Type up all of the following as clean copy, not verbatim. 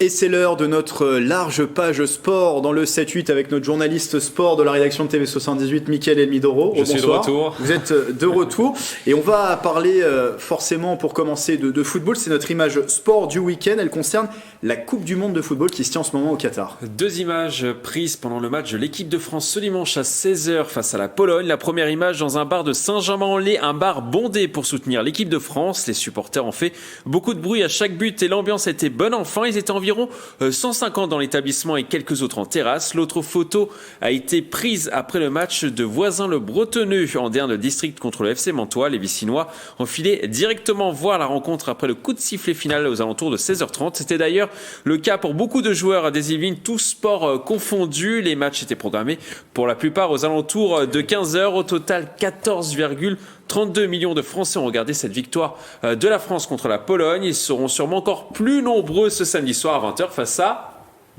Et c'est l'heure de notre large page sport dans le 7-8 avec notre journaliste sport de la rédaction de TV78, Mickaël Elmidoro. Je suis de retour. Vous êtes de retour et on va parler forcément pour commencer de football. C'est notre image sport du week-end. Elle concerne la Coupe du Monde de football qui se tient en ce moment au Qatar. Deux images prises pendant le match de l'équipe de France ce dimanche à 16h face à la Pologne. La première image dans un bar de Saint-Germain-en-Laye, un bar bondé pour soutenir l'équipe de France. Les supporters ont fait beaucoup de bruit à chaque but et l'ambiance était bonne enfant. Ils étaient environ 150 dans l'établissement et quelques autres en terrasse. L'autre photo a été prise après le match de Voisins-le-Bretonneux en dernier district contre le FC Mantois. Les Vicinois ont filé directement voir la rencontre après le coup de sifflet final aux alentours de 16h30. C'était d'ailleurs le cas pour beaucoup de joueurs des Yvelines, tous sports confondus. Les matchs étaient programmés pour la plupart aux alentours de 15h. Au total, 14,32 millions de Français ont regardé cette victoire de la France contre la Pologne. Ils seront sûrement encore plus nombreux ce samedi soir à 20h face à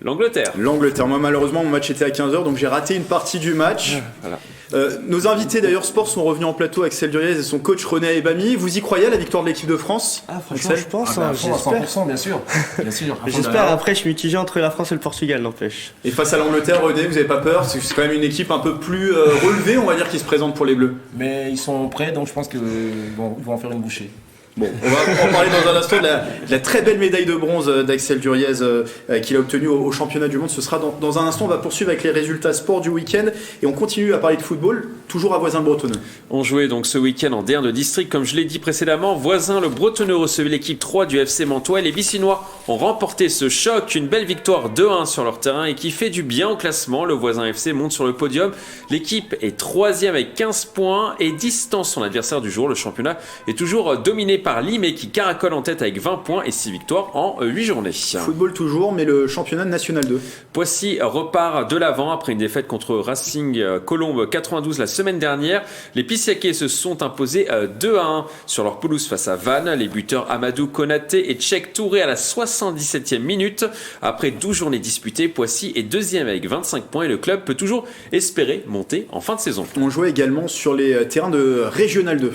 l'Angleterre. Moi malheureusement mon match était à 15h donc j'ai raté une partie du match. Voilà. Nos invités d'ailleurs sport sont revenus en plateau, Axel Duriez et son coach René Ebami. Vous y croyez à la victoire de l'équipe de France? Franchement Axel? je pense, j'espère. 100% bien sûr. J'espère, après je suis mitigé entre la France et le Portugal, n'empêche. Et face à l'Angleterre, René, vous n'avez pas peur? C'est quand même une équipe un peu plus relevée, on va dire, qui se présente pour les Bleus. Mais ils sont prêts, donc je pense qu'ils vont en faire une bouchée. Bon, on va en parler dans un instant de la très belle médaille de bronze d'Axel Duriez qu'il a obtenue au championnat du monde. Ce sera dans un instant. On va poursuivre avec les résultats sport du week-end et on continue à parler de football, toujours à Voisins-le-Bretonneux. On jouait donc ce week-end en D1 de district, comme je l'ai dit précédemment. Voisins-le-Bretonneux recevait l'équipe 3 du FC Mantois. Les Vicinois ont remporté ce choc, une belle victoire 2-1 sur leur terrain et qui fait du bien au classement. Le Voisin FC monte sur le podium. L'équipe est 3e avec 15 points et distance son adversaire du jour. Le championnat est toujours dominé par Limay qui caracole en tête avec 20 points et 6 victoires en 8 journées. Football toujours, mais le championnat de National 2. Poissy repart de l'avant après une défaite contre Racing Colombe 92 la semaine dernière. Les Pissiaquais se sont imposés 2-1 sur leur pelouse face à Vannes. Les buteurs Amadou Konaté et Tchèque Touré à la 77e minute. Après 12 journées disputées, Poissy est 2e avec 25 points et le club peut toujours espérer monter en fin de saison. On jouait également sur les terrains de Régional 2.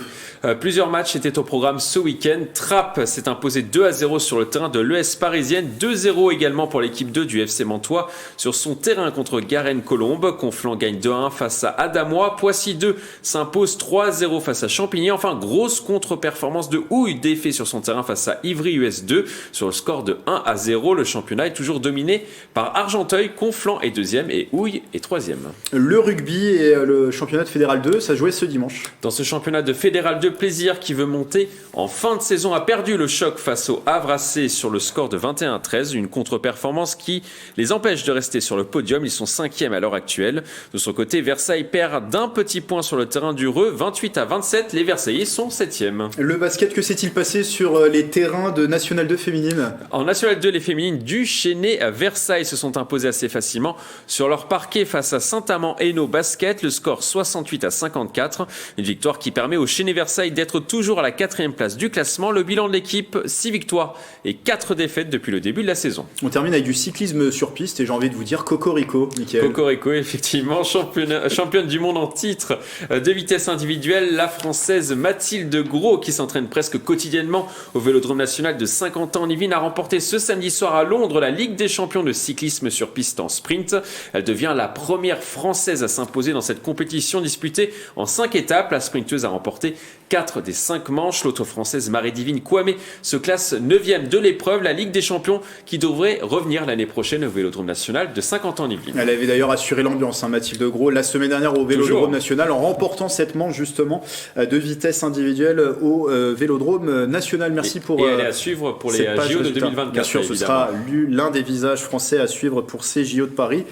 Plusieurs matchs étaient au programme ce week-end. Trappes s'est imposé 2-0 sur le terrain de l'ES parisienne. 2-0 également pour l'équipe 2 du FC Mantois sur son terrain contre Garenne-Colombe. Conflans gagne 2-1 face à Adamois. Poissy 2 s'impose 3-0 face à Champigny. Enfin, grosse contre-performance de Houille, défait sur son terrain face à Ivry US 2 sur le score de 1-0. Le championnat est toujours dominé par Argenteuil. Conflans est 2e et Houille est 3e. Le rugby et le championnat de Fédéral 2, ça jouait ce dimanche. Dans ce championnat de Fédéral 2, Plaisir qui veut monter en fin de saison a perdu le choc face au Havre AC sur le score de 21-13, une contre-performance qui les empêche de rester sur le podium. Ils sont 5e à l'heure actuelle. De son côté, Versailles perd d'un petit point sur le terrain du Reux, 28-27. Les Versaillais sont 7e. Le basket, que s'est-il passé sur les terrains de National 2 féminine? En National 2, les féminines du Chénet à Versailles se sont imposées assez facilement sur leur parquet face à Saint-Amand-Hainaut Basket. Le score 68-54. Une victoire qui permet au Chénet-Versailles d'être toujours à la 4e place du classement. Le bilan de l'équipe, 6 victoires et 4 défaites depuis le début de la saison. On termine avec du cyclisme sur piste et j'ai envie de vous dire Cocorico, Mickaël. Cocorico, effectivement, championne du monde en titre de vitesse individuelle. La Française Mathilde Gros, qui s'entraîne presque quotidiennement au Vélodrome national de Saint-Quentin-en-Yvelines, a remporté ce samedi soir à Londres la Ligue des champions de cyclisme sur piste en sprint. Elle devient la première Française à s'imposer dans cette compétition disputée en 5 étapes. La sprinteuse a remporté 4 des 5 manches. L'autre Française Marie-Divine Kouamé se classe 9e de l'épreuve. La Ligue des champions qui devrait revenir l'année prochaine au Vélodrome national de Saint-Quentin-en-Yvelines. Elle avait d'ailleurs assuré l'ambiance, Mathilde Gros, la semaine dernière au Vélodrome national en remportant cette manche justement de vitesse individuelle au Vélodrome national. Merci pour... Et elle est à suivre pour les JO de 2024. Bien sûr, ce sera l'un des visages français à suivre pour ces JO de Paris.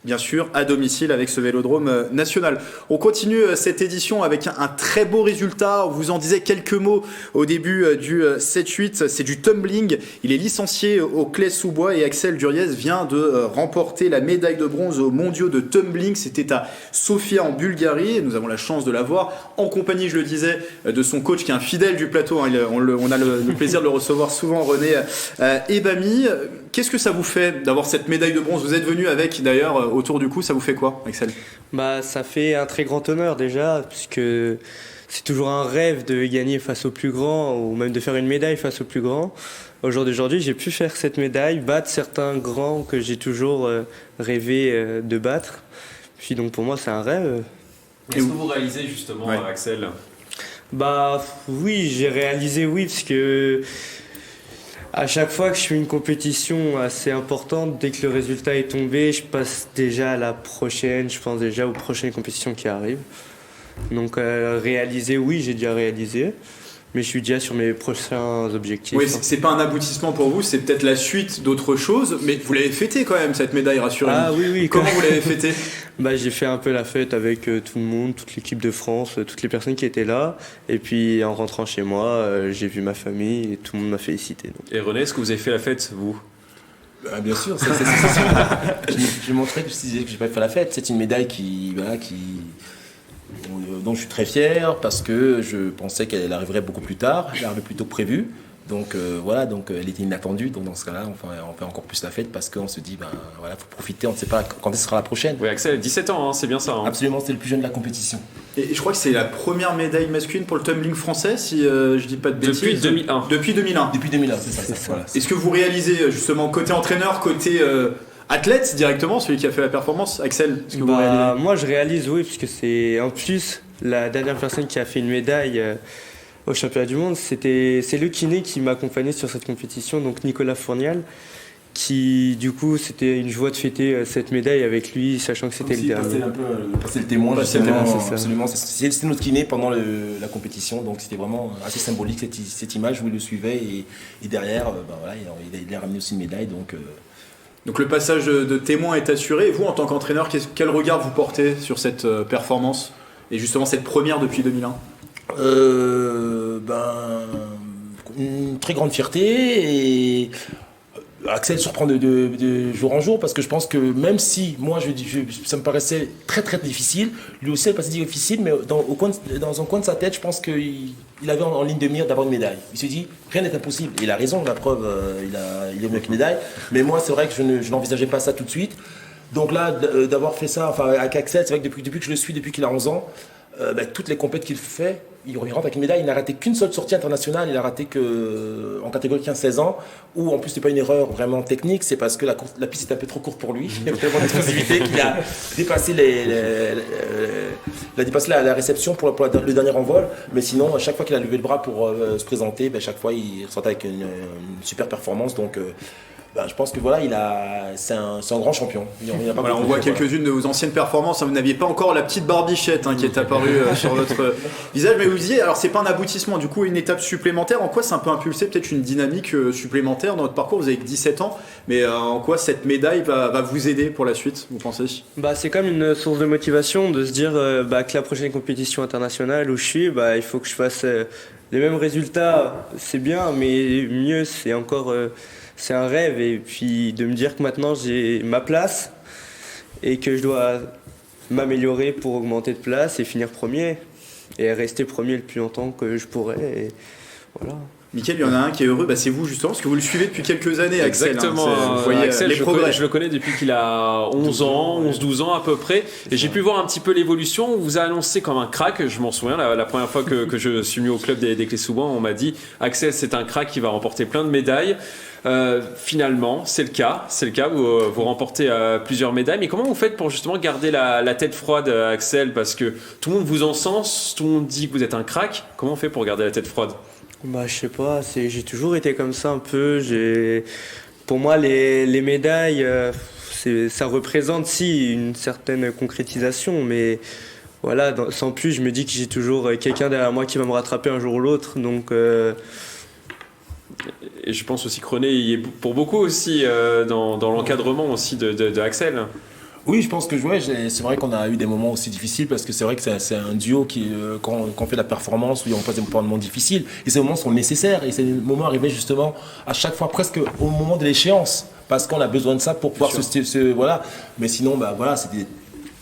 Bien sûr, à domicile avec ce Vélodrome national. On continue cette édition avec un très beau résultat. On vous en disait quelques mots au début du 7-8. C'est du tumbling. Il est licencié au Claye-sous-Bois et Axel Duriez vient de remporter la médaille de bronze aux mondiaux de tumbling. C'était à Sofia en Bulgarie. Et nous avons la chance de la voir en compagnie, je le disais, de son coach qui est un fidèle du plateau. On a le plaisir de le recevoir souvent, René Ebami. Qu'est-ce que ça vous fait d'avoir cette médaille de bronze? Vous êtes venu avec d'ailleurs autour du cou, ça vous fait quoi, Axel? Bah, ça fait un très grand honneur déjà, puisque c'est toujours un rêve de gagner face au plus grand, ou même de faire une médaille face au plus grand. Au jour d'aujourd'hui, j'ai pu faire cette médaille, battre certains grands que j'ai toujours rêvé de battre. Puis donc pour moi, c'est un rêve. Est-ce que vous réalisez justement, Axel? Bah oui, j'ai réalisé oui, parce que à chaque fois que je fais une compétition assez importante, dès que le résultat est tombé, je passe déjà à la prochaine, je pense déjà aux prochaines compétitions qui arrivent. Donc réaliser, oui, j'ai déjà réalisé, mais je suis déjà sur mes prochains objectifs. Oui, c'est pas un aboutissement pour vous, c'est peut-être la suite d'autre chose, mais vous l'avez fêté quand même, cette médaille, rassurez-vous. Ah oui. Comment vous l'avez fêté? Bah, j'ai fait un peu la fête avec tout le monde, toute l'équipe de France, toutes les personnes qui étaient là. Et puis en rentrant chez moi, j'ai vu ma famille et tout le monde m'a félicité. Donc. Et René, est-ce que vous avez fait la fête, vous? Bien sûr, je montrais que je disais que j'ai pas fait la fête. C'est une médaille dont je suis très fier parce que je pensais qu'elle arriverait beaucoup plus tard, elle arriverait plus tôt que prévu. Donc elle était inattendue. Donc dans ce cas-là, on fait encore plus la fête parce qu'on se dit, faut profiter, on ne sait pas quand ce sera la prochaine. Oui, Axel, 17 ans, hein, c'est bien ça. Hein. Absolument, c'est le plus jeune de la compétition. Et je crois que c'est la première médaille masculine pour le tumbling français, si je dis pas de bêtises. Depuis 2001. Depuis 2001. Depuis 2001, c'est ça. Voilà. Est-ce que vous réalisez justement côté entraîneur, côté athlète directement, celui qui a fait la performance, Axel, est-ce que vous réalisez? Moi je réalise oui, parce que c'est en plus la dernière personne qui a fait une médaille au championnat du monde, c'est le kiné qui m'a accompagné sur cette compétition, donc Nicolas Fournial, qui du coup c'était une joie de fêter cette médaille avec lui, sachant que c'était le dernier. Passer le témoin, justement, c'est ça. absolument. C'était notre kiné pendant la compétition, donc c'était vraiment assez symbolique cette image où il le suivait et derrière, il a ramené aussi une médaille. Donc le passage de témoin est assuré. Et vous, en tant qu'entraîneur, quel regard vous portez sur cette performance et justement cette première depuis 2001? Une très grande fierté et Axel surprend de jour en jour parce que je pense que même si moi ça me paraissait très très difficile, lui aussi elle passait difficile, mais dans un coin de sa tête je pense qu'il avait en ligne de mire d'avoir une médaille. Il se dit rien n'est impossible et il a raison, la preuve il est venu avec une médaille, mais moi c'est vrai que je n'envisageais pas ça tout de suite. Donc là d'avoir fait ça avec Axel, c'est vrai que depuis que je le suis, depuis qu'il a 11 ans, toutes les compètes qu'il fait, il rentre avec une médaille. Il n'a raté qu'une seule sortie internationale, il a raté en catégorie 15-16 ans, où en plus c'est pas une erreur vraiment technique, c'est parce que la piste est un peu trop courte pour lui. Il a tellement d'explosivité qu'il a dépassé la réception pour le dernier envol. Mais sinon, à chaque fois qu'il a levé le bras pour se présenter, chaque fois il sortait avec une super performance. Donc je pense que c'est un grand champion. On voit quelques-unes de vos anciennes performances. Vous n'aviez pas encore la petite barbichette qui est apparue sur votre visage, mais vous disiez, alors c'est pas un aboutissement, du coup une étape supplémentaire. En quoi ça peut impulser peut-être une dynamique supplémentaire dans votre parcours? Vous avez que 17 ans, mais en quoi cette médaille va vous aider pour la suite, vous pensez? C'est comme une source de motivation de se dire que la prochaine compétition internationale où je suis, il faut que je fasse les mêmes résultats. C'est bien, mais mieux, c'est encore... c'est un rêve, et puis de me dire que maintenant j'ai ma place et que je dois m'améliorer pour augmenter de place et finir premier et rester premier le plus longtemps que je pourrais. Et voilà. Mickaël, il y en a un qui est heureux, c'est vous justement, parce que vous le suivez depuis quelques années, Axel. Exactement, vous voyez Axel, les progrès. Je le connais depuis qu'il a 11-12 ans à peu près, et j'ai pu voir un petit peu l'évolution. On vous a annoncé comme un crack, je m'en souviens, la première fois que je suis venu au club des Clés-sous-Bois, on m'a dit Axel c'est un crack qui va remporter plein de médailles. Finalement, c'est le cas, vous remportez plusieurs médailles, mais comment vous faites pour justement garder la tête froide, Axel, parce que tout le monde vous encense, tout le monde dit que vous êtes un crack, comment on fait pour garder la tête froide? Je sais pas, j'ai toujours été comme ça un peu. Pour moi, les médailles, ça représente une certaine concrétisation, mais voilà, sans plus, je me dis que j'ai toujours quelqu'un derrière moi qui va me rattraper un jour ou l'autre, donc... Et je pense aussi que René y est pour beaucoup aussi dans l'encadrement aussi de Axel. Oui, je pense que c'est vrai qu'on a eu des moments aussi difficiles parce que c'est vrai que c'est un duo quand on fait la performance, où on passe des moments difficiles et ces moments sont nécessaires et ces moments arrivaient justement à chaque fois presque au moment de l'échéance parce qu'on a besoin de ça pour pouvoir voilà. Mais sinon, c'était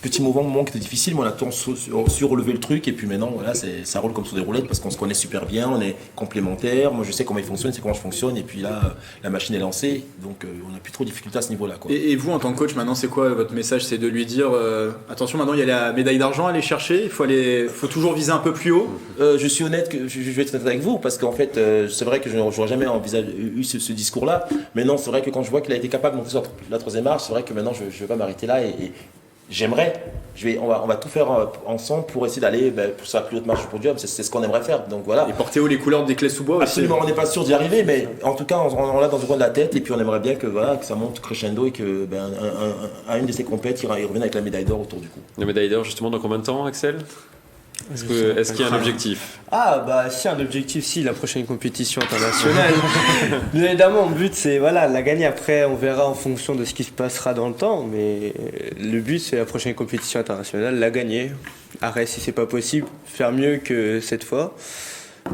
petit moment qui était difficile, mais on a tout su relever le truc et puis maintenant voilà, ça roule comme sur des roulettes parce qu'on se connaît super bien, on est complémentaires, moi je sais comment il fonctionne, c'est comment je fonctionne et puis là la machine est lancée, donc on n'a plus trop de difficultés à ce niveau-là, quoi. Et vous en tant que coach maintenant c'est quoi votre message? C'est de lui dire attention, maintenant il y a la médaille d'argent à aller chercher, faut toujours viser un peu plus haut. Je suis honnête, je vais être honnête avec vous parce qu'en fait c'est vrai que je n'aurais jamais eu ce discours-là, mais non, c'est vrai que quand je vois qu'il a été capable de monter sur la troisième marche, c'est vrai que maintenant je ne vais pas m'arrêter là et j'aimerais, on va tout faire ensemble pour essayer d'aller pour sur la plus haute marche du podium, c'est ce qu'on aimerait faire. Donc voilà. Et porter haut les couleurs des Clés-sous-Bois aussi. Absolument, on n'est pas sûr d'y arriver, mais en tout cas on l'a dans le coin de la tête et puis on aimerait bien que ça monte crescendo et que à une de ces compètes, il revienne avec la médaille d'or autour du cou. La médaille d'or justement dans combien de temps, Axel? Est-ce qu'il y a un objectif? Ah bah si, un objectif, si, la prochaine compétition internationale. Bien évidemment, mon but c'est la gagner. Après on verra en fonction de ce qui se passera dans le temps, mais le but c'est la prochaine compétition internationale, la gagner. Après si c'est pas possible, faire mieux que cette fois.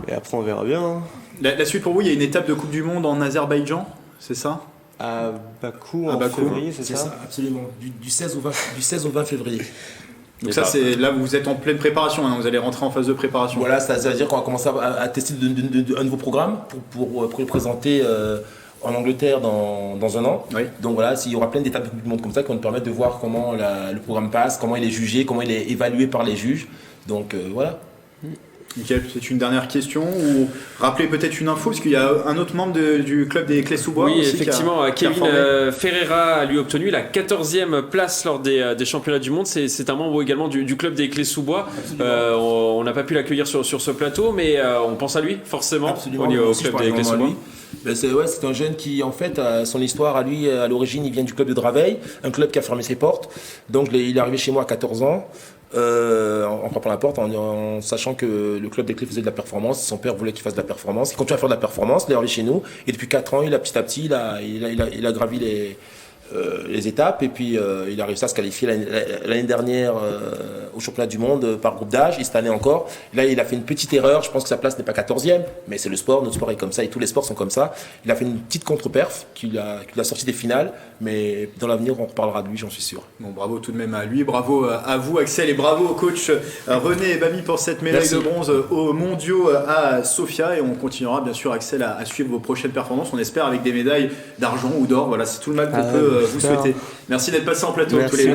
Et après on verra bien. La suite pour vous, il y a une étape de Coupe du Monde en Azerbaïdjan, c'est ça? À Bakou en février, c'est ça? Absolument, du 16 au 20 février. Donc ça, c'est là où vous êtes en pleine préparation, hein, vous allez rentrer en phase de préparation. Voilà, ça veut dire qu'on va commencer à tester un nouveau programme pour le présenter en Angleterre dans un an. Oui. Donc voilà, il y aura plein d'étapes du monde comme ça qui vont nous permettre de voir comment le programme passe, comment il est jugé, comment il est évalué par les juges. Donc voilà. Nickel, c'est une dernière question ou rappeler peut-être une info parce qu'il y a un autre membre du club des Clés-sous-Bois. Oui, aussi effectivement, qui a Kevin Ferreira a lui obtenu la 14e place lors des championnats du monde. C'est un membre également du club des Clés-sous-Bois. On n'a pas pu l'accueillir sur ce plateau, mais on pense à lui forcément. Absolument, au club des Clés-sous-Bois. C'est un jeune qui, en fait, son histoire à lui, à l'origine, il vient du club de Draveil, un club qui a fermé ses portes. Donc il est arrivé chez moi à 14 ans. En frappant la porte, en sachant que le club des Clés faisait de la performance, son père voulait qu'il fasse de la performance, il continue à faire de la performance, il est arrivé chez nous, et depuis 4 ans, petit à petit, il a gravi les étapes, et puis il a réussi à se qualifier l'année dernière au championnat du monde par groupe d'âge, et cette année encore. Là, il a fait une petite erreur, je pense que sa place n'est pas 14e, mais c'est le sport, notre sport est comme ça, et tous les sports sont comme ça. Il a fait une petite contre-perf, qui l'a sorti des finales, mais dans l'avenir, on reparlera de lui, j'en suis sûr. Bon, bravo tout de même à lui, bravo à vous Axel, et bravo au coach René et Bami pour cette médaille de bronze aux mondiaux à Sofia, et on continuera bien sûr Axel à suivre vos prochaines performances, on espère avec des médailles d'argent ou d'or, voilà, c'est tout le mal qu'on peut vous souhaiter. Merci d'être passé en plateau tous les deux.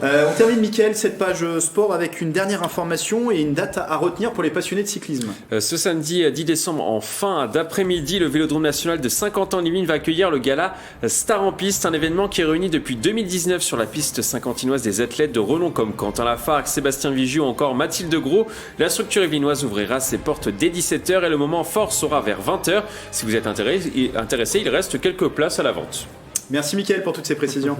On termine, Mickaël, cette page sport avec une dernière information et une date à retenir pour les passionnés de cyclisme. Ce samedi 10 décembre, en fin d'après-midi, le Vélodrome national de Saint-Quentin-en-Yvelines va accueillir le gala Star en piste, un événement qui réunit depuis 2019 sur la piste saint-quentinoise des athlètes de renom comme Quentin Lafargue, Sébastien Vigier ou encore Mathilde Gros. La structure yvelinoise ouvrira ses portes dès 17h et le moment fort sera vers 20h. Si vous êtes intéressé, il reste quelques places à la vente. Merci Mickaël pour toutes ces précisions.